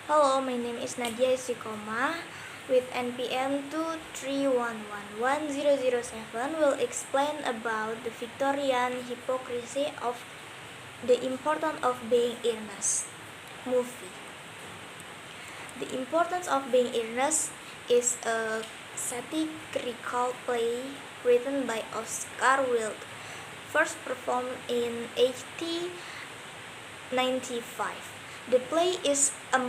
Hello, my name is Nadia Isikoma with NPM 23111007 will explain about the Victorian hypocrisy of the importance of being earnest movie. The Importance of Being Earnest is a satirical play written by Oscar Wilde, first performed in 1895. The play is a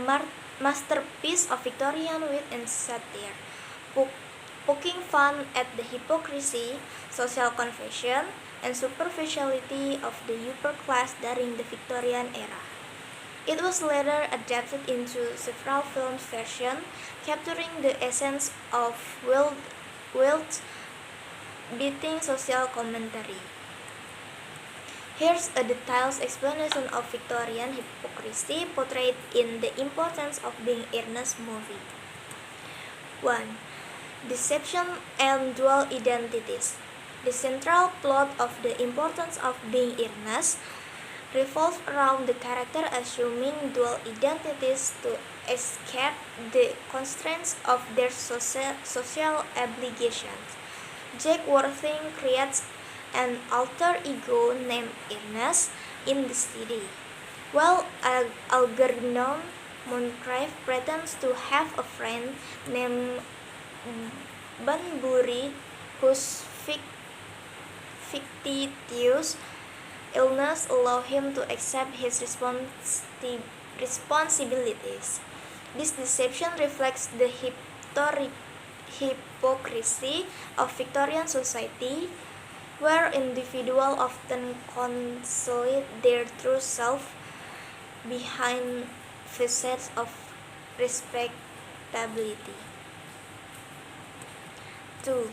masterpiece of Victorian wit and satire, poking fun at the hypocrisy, social confusion, and superficiality of the upper class during the Victorian era. It was later adapted into several film versions, capturing the essence of Wilde's biting social commentary. Here's a detailed explanation of Victorian hypocrisy portrayed in The Importance of Being Earnest movie. 1. Deception and dual identities. The central plot of The Importance of Being Earnest revolves around the character assuming dual identities to escape the constraints of their social obligations. Jack Worthing creates an alter ego named Ernest in the city, while Algernon Moncrief pretends to have a friend named Bunbury whose fictitious illness allow him to accept his responsibilities. This deception reflects the hypocrisy of Victorian society, where individuals often conceal their true self behind facades of respectability. 2.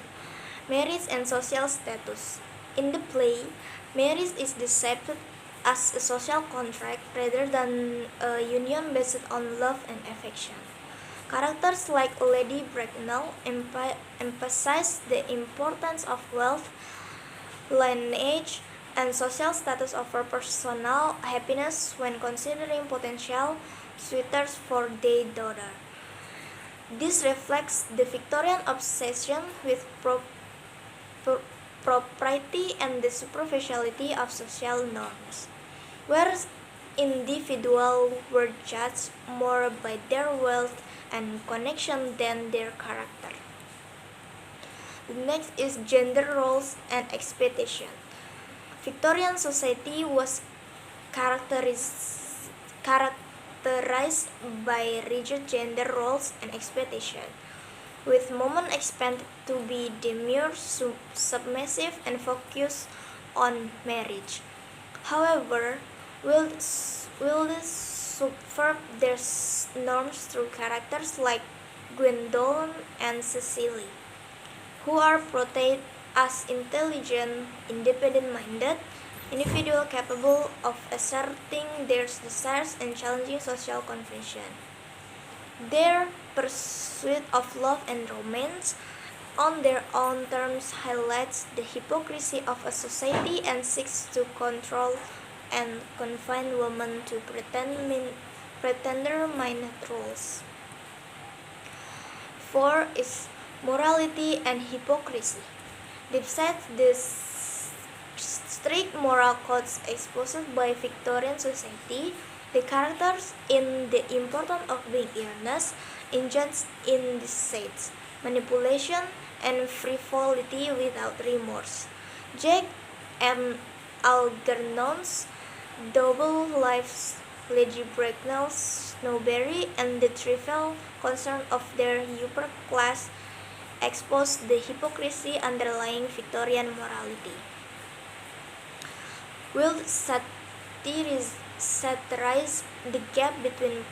Marriage and social status. In the play, marriage is depicted as a social contract rather than a union based on love and affection. Characters like Lady Bracknell emphasize the importance of wealth, lineage, and social status over personal happiness when considering potential suitors for their daughter. This reflects the Victorian obsession with propriety and the superficiality of social norms, where individuals were judged more by their wealth and connection than their character. The next is gender roles and expectation. Victorian society was characterized by rigid gender roles and expectation, with women expected to be demure, submissive, and focused on marriage. However, Wilde subvert their norms through characters like Gwendolen and Cecily, who are portrayed as intelligent, independent-minded individuals capable of asserting their desires and challenging social convention. Their pursuit of love and romance on their own terms highlights the hypocrisy of a society and seeks to control and confine women to pretender-minded roles. 4 is morality and hypocrisy. Despite the strict moral codes exposed by Victorian society, the characters in The Importance of Being Earnest engage in deceit, manipulation, and frivolity without remorse. Jack and Algernon's double lives, Lady Bracknell's snowberry, and the trivial concern of their upper class expose the hypocrisy underlying Victorian morality. Wilde satirized the gap between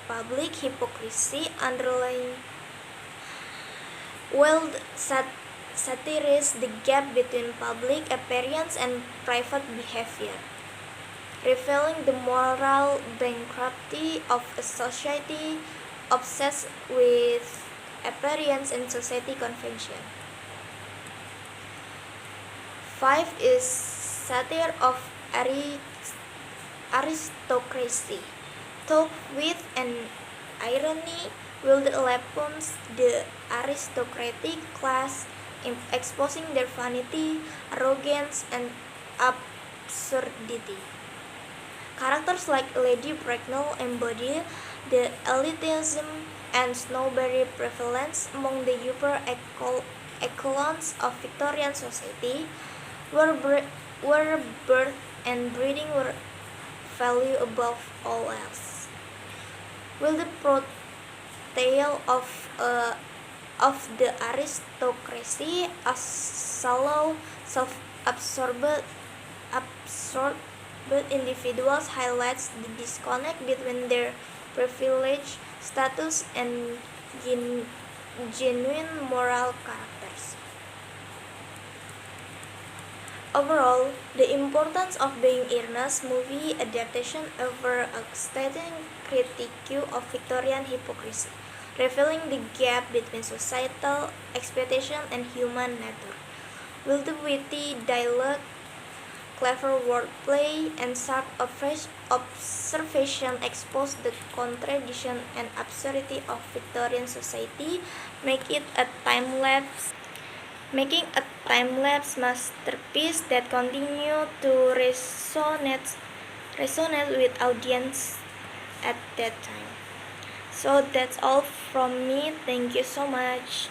public hypocrisy underlying satirized the gap between public appearance and private behavior, revealing the moral bankruptcy of a society obsessed with appearance and society convention. 5 is satire of aristocracy. Talk with and irony will lampoons the aristocratic class, exposing their vanity, arrogance, and absurdity. Characters like Lady Bracknell embody the elitism and snobbery prevalent among the upper echelons of Victorian society, where birth and breeding were valued above all else. While the portrayal of the aristocracy as shallow, absorbed individuals highlights the disconnect between their privileged status and genuine moral characters. Overall, the importance of Being Earnest movie adaptation over a scathing critique of Victorian hypocrisy, revealing the gap between societal expectation and human nature. Will the witty dialogue, clever wordplay, and sharp observation expose the contradiction and absurdity of Victorian society, making a time-lapse masterpiece that continue to resonate with audience at that time. So that's all from me. Thank you so much.